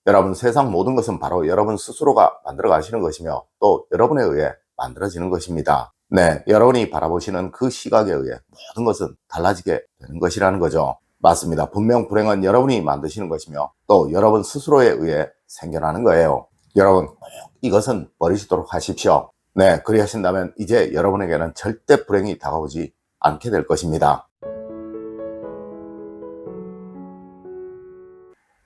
여러분, 세상 모든 것은 바로 여러분 스스로가 만들어 가시는 것이며 또 여러분에 의해 만들어지는 것입니다. 네, 여러분이 바라보시는 그 시각에 의해 모든 것은 달라지게 되는 것이라는 거죠. 맞습니다. 분명 불행은 여러분이 만드시는 것이며 또 여러분 스스로에 의해 생겨나는 거예요. 여러분, 꼭 이것은 버리시도록 하십시오. 네, 그리하신다면 이제 여러분에게는 절대 불행이 다가오지 않게 될 것입니다.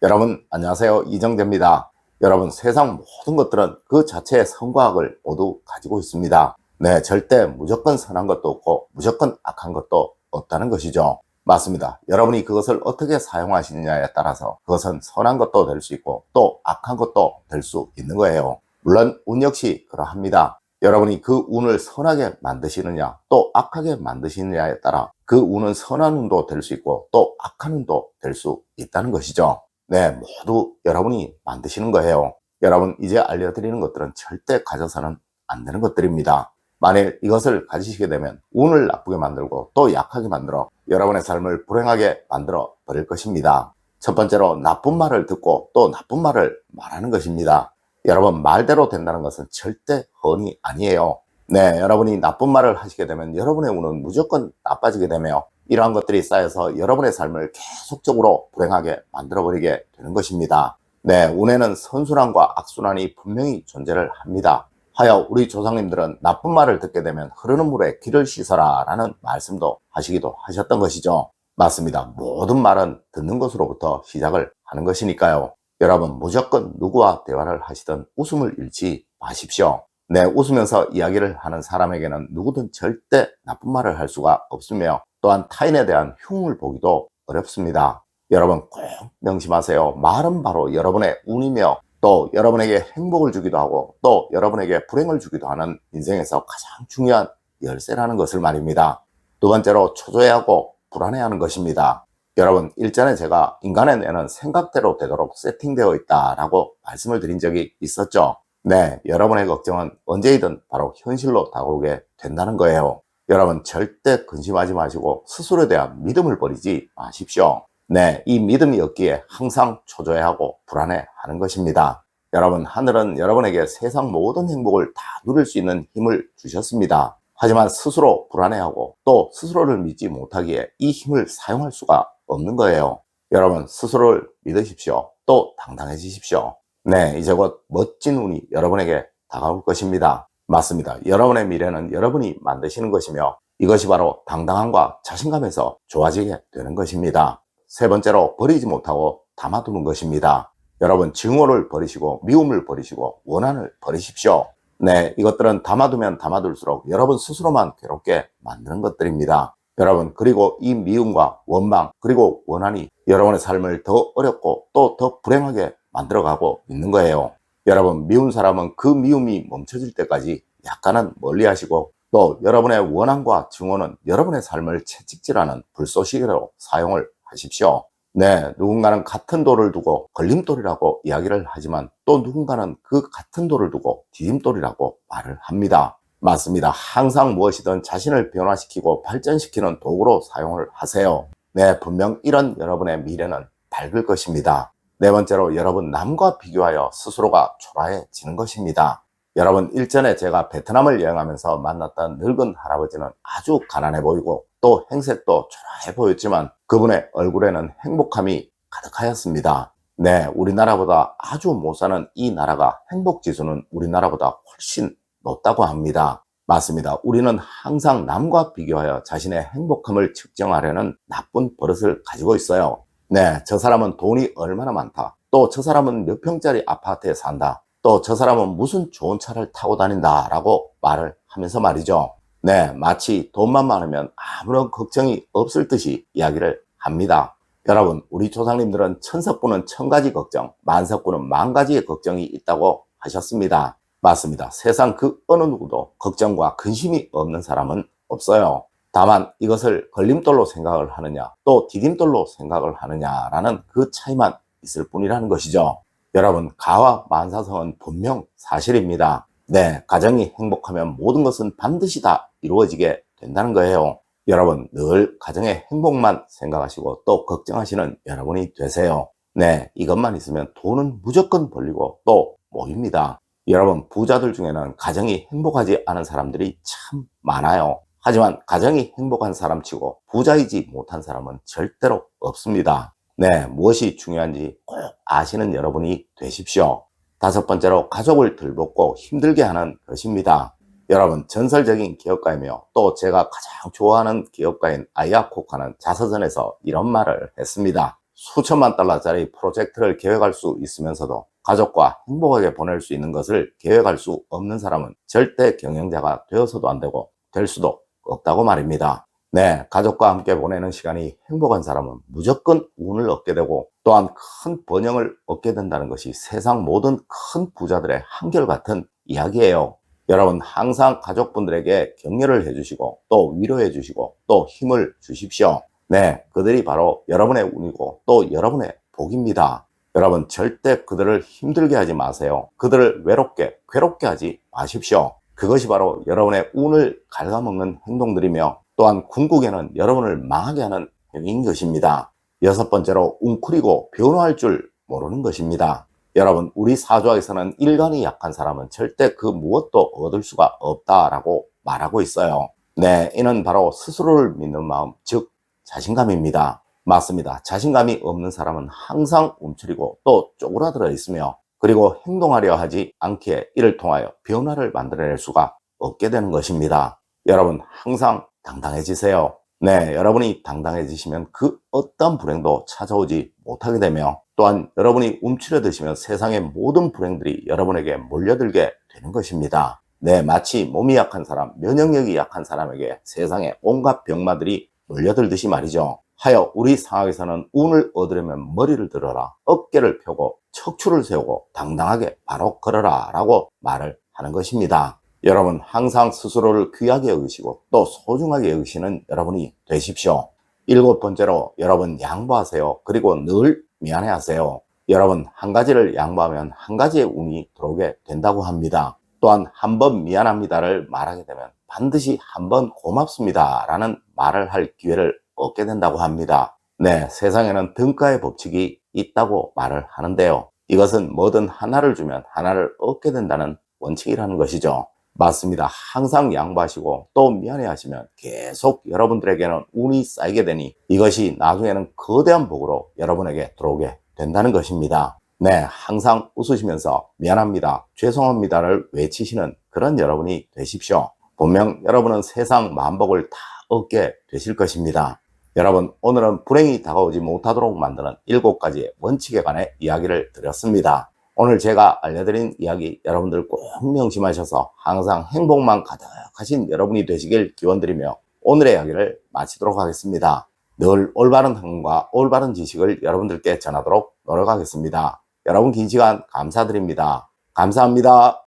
여러분, 안녕하세요. 이정재입니다. 여러분, 세상 모든 것들은 그 자체의 선과악을 모두 가지고 있습니다. 네, 절대 무조건 선한 것도 없고 무조건 악한 것도 없다는 것이죠. 맞습니다. 여러분이 그것을 어떻게 사용하시느냐에 따라서 그것은 선한 것도 될 수 있고 또 악한 것도 될 수 있는 거예요. 물론 운 역시 그러합니다. 여러분이 그 운을 선하게 만드시느냐 또 악하게 만드시느냐에 따라 그 운은 선한 운도 될 수 있고 또 악한 운도 될 수 있다는 것이죠. 네, 모두 여러분이 만드시는 거예요. 여러분, 이제 알려드리는 것들은 절대 가져서는 안 되는 것들입니다. 만일 이것을 가지시게 되면 운을 나쁘게 만들고 또 약하게 만들어 여러분의 삶을 불행하게 만들어 버릴 것입니다. 첫 번째로 나쁜 말을 듣고 또 나쁜 말을 말하는 것입니다. 여러분, 말대로 된다는 것은 절대 헌이 아니에요. 네, 여러분이 나쁜 말을 하시게 되면 여러분의 운은 무조건 나빠지게 되며 이러한 것들이 쌓여서 여러분의 삶을 계속적으로 불행하게 만들어버리게 되는 것입니다. 네, 운에는 선순환과 악순환이 분명히 존재를 합니다. 하여 우리 조상님들은 나쁜 말을 듣게 되면 흐르는 물에 귀를 씻어라 라는 말씀도 하시기도 하셨던 것이죠. 맞습니다. 모든 말은 듣는 것으로부터 시작을 하는 것이니까요. 여러분, 무조건 누구와 대화를 하시든 웃음을 잃지 마십시오. 네, 웃으면서 이야기를 하는 사람에게는 누구든 절대 나쁜 말을 할 수가 없으며 또한 타인에 대한 흉을 보기도 어렵습니다. 여러분, 꼭 명심하세요. 말은 바로 여러분의 운이며 또 여러분에게 행복을 주기도 하고 또 여러분에게 불행을 주기도 하는 인생에서 가장 중요한 열쇠라는 것을 말입니다. 두 번째로 초조해하고 불안해하는 것입니다. 여러분, 일전에 제가 인간의 뇌는 생각대로 되도록 세팅되어 있다라고 말씀을 드린 적이 있었죠. 네, 여러분의 걱정은 언제이든 바로 현실로 다가오게 된다는 거예요. 여러분, 절대 근심하지 마시고 스스로에 대한 믿음을 버리지 마십시오. 네, 이 믿음이 없기에 항상 초조해하고 불안해하는 것입니다. 여러분, 하늘은 여러분에게 세상 모든 행복을 다 누릴 수 있는 힘을 주셨습니다. 하지만 스스로 불안해하고 또 스스로를 믿지 못하기에 이 힘을 사용할 수가 없는 거예요. 여러분, 스스로를 믿으십시오. 또 당당해지십시오. 네, 이제 곧 멋진 운이 여러분에게 다가올 것입니다. 맞습니다. 여러분의 미래는 여러분이 만드시는 것이며 이것이 바로 당당함과 자신감에서 좋아지게 되는 것입니다. 세 번째로 버리지 못하고 담아두는 것입니다. 여러분, 증오를 버리시고 미움을 버리시고 원한을 버리십시오. 네, 이것들은 담아두면 담아둘수록 여러분 스스로만 괴롭게 만드는 것들입니다. 여러분, 그리고 이 미움과 원망 그리고 원한이 여러분의 삶을 더 어렵고 또 더 불행하게 만들어가고 있는 거예요. 여러분, 미운 사람은 그 미움이 멈춰질 때까지 약간은 멀리 하시고 또 여러분의 원한과 증오는 여러분의 삶을 채찍질하는 불쏘시개로 사용을 하십시오. 네, 누군가는 같은 돌을 두고 걸림돌이라고 이야기를 하지만 또 누군가는 그 같은 돌을 두고 디딤돌이라고 말을 합니다. 맞습니다. 항상 무엇이든 자신을 변화시키고 발전시키는 도구로 사용을 하세요. 네, 분명 이런 여러분의 미래는 밝을 것입니다. 네 번째로, 여러분, 남과 비교하여 스스로가 초라해지는 것입니다. 여러분, 일전에 제가 베트남을 여행하면서 만났던 늙은 할아버지는 아주 가난해 보이고 또 행색도 초라해 보였지만 그분의 얼굴에는 행복함이 가득하였습니다. 네, 우리나라보다 아주 못 사는 이 나라가 행복지수는 우리나라보다 훨씬 높다고 합니다. 맞습니다. 우리는 항상 남과 비교하여 자신의 행복함을 측정하려는 나쁜 버릇을 가지고 있어요. 네, 저 사람은 돈이 얼마나 많다. 또 저 사람은 몇 평짜리 아파트에 산다. 또 저 사람은 무슨 좋은 차를 타고 다닌다 라고 말을 하면서 말이죠. 네, 마치 돈만 많으면 아무런 걱정이 없을 듯이 이야기를 합니다. 여러분, 우리 조상님들은 천석분은 천가지 걱정, 만석분은 만가지의 걱정이 있다고 하셨습니다. 맞습니다. 세상 그 어느 누구도 걱정과 근심이 없는 사람은 없어요. 다만 이것을 걸림돌로 생각을 하느냐 또 디딤돌로 생각을 하느냐라는 그 차이만 있을 뿐이라는 것이죠. 여러분, 가와 만사성은 분명 사실입니다. 네, 가정이 행복하면 모든 것은 반드시 다 이루어지게 된다는 거예요. 여러분, 늘 가정의 행복만 생각하시고 또 걱정하시는 여러분이 되세요. 네, 이것만 있으면 돈은 무조건 벌리고 또 모입니다. 여러분, 부자들 중에는 가정이 행복하지 않은 사람들이 참 많아요. 하지만 가정이 행복한 사람치고 부자이지 못한 사람은 절대로 없습니다. 네, 무엇이 중요한지 꼭 아시는 여러분이 되십시오. 다섯 번째로, 가족을 들벗고 힘들게 하는 것입니다. 여러분, 전설적인 기업가이며 또 제가 가장 좋아하는 기업가인 아이아코카는 자서전에서 이런 말을 했습니다. 수천만 달러짜리 프로젝트를 계획할 수 있으면서도 가족과 행복하게 보낼 수 있는 것을 계획할 수 없는 사람은 절대 경영자가 되어서도 안 되고 될 수도 없다고 말입니다. 네, 가족과 함께 보내는 시간이 행복한 사람은 무조건 운을 얻게 되고 또한 큰 번영을 얻게 된다는 것이 세상 모든 큰 부자들의 한결같은 이야기예요. 여러분, 항상 가족분들에게 격려를 해주시고 또 위로해 주시고 또 힘을 주십시오. 네, 그들이 바로 여러분의 운이고 또 여러분의 복입니다. 여러분, 절대 그들을 힘들게 하지 마세요. 그들을 외롭게, 괴롭게 하지 마십시오. 그것이 바로 여러분의 운을 갉아먹는 행동들이며 또한 궁극에는 여러분을 망하게 하는 행위인 것입니다. 여섯 번째로, 웅크리고 변호할 줄 모르는 것입니다. 여러분, 우리 사주학에서는 일간이 약한 사람은 절대 그 무엇도 얻을 수가 없다라고 말하고 있어요. 네, 이는 바로 스스로를 믿는 마음, 즉 자신감입니다. 맞습니다. 자신감이 없는 사람은 항상 움츠리고 또 쪼그라들어 있으며 그리고 행동하려 하지 않기에 이를 통하여 변화를 만들어낼 수가 없게 되는 것입니다. 여러분, 항상 당당해지세요. 네, 여러분이 당당해지시면 그 어떤 불행도 찾아오지 못하게 되며 또한 여러분이 움츠려드시면 세상의 모든 불행들이 여러분에게 몰려들게 되는 것입니다. 네, 마치 몸이 약한 사람, 면역력이 약한 사람에게 세상의 온갖 병마들이 몰려들듯이 말이죠. 하여 우리 상황에서는 운을 얻으려면 머리를 들어라, 어깨를 펴고 척추를 세우고 당당하게 바로 걸어라 라고 말을 하는 것입니다. 여러분, 항상 스스로를 귀하게 여기시고 또 소중하게 여기시는 여러분이 되십시오. 일곱 번째로, 여러분 양보하세요. 그리고 늘 미안해하세요. 여러분, 한 가지를 양보하면 한 가지의 운이 들어오게 된다고 합니다. 또한 한 번 미안합니다를 말하게 되면 반드시 한 번 고맙습니다 라는 말을 할 기회를 얻게 된다고 합니다. 네, 세상에는 등가의 법칙이 있다고 말을 하는데요. 이것은 뭐든 하나를 주면 하나를 얻게 된다는 원칙이라는 것이죠. 맞습니다. 항상 양보하시고 또 미안해 하시면 계속 여러분들에게는 운이 쌓이게 되니 이것이 나중에는 거대한 복으로 여러분에게 들어오게 된다는 것입니다. 네, 항상 웃으시면서 미안합니다, 죄송합니다를 외치시는 그런 여러분이 되십시오. 분명 여러분은 세상 만복을 다 얻게 되실 것입니다. 여러분, 오늘은 불행이 다가오지 못하도록 만드는 7가지의 원칙에 관해 이야기를 드렸습니다. 오늘 제가 알려드린 이야기 여러분들 꼭 명심하셔서 항상 행복만 가득하신 여러분이 되시길 기원드리며 오늘의 이야기를 마치도록 하겠습니다. 늘 올바른 학문과 올바른 지식을 여러분들께 전하도록 노력하겠습니다. 여러분, 긴 시간 감사드립니다. 감사합니다.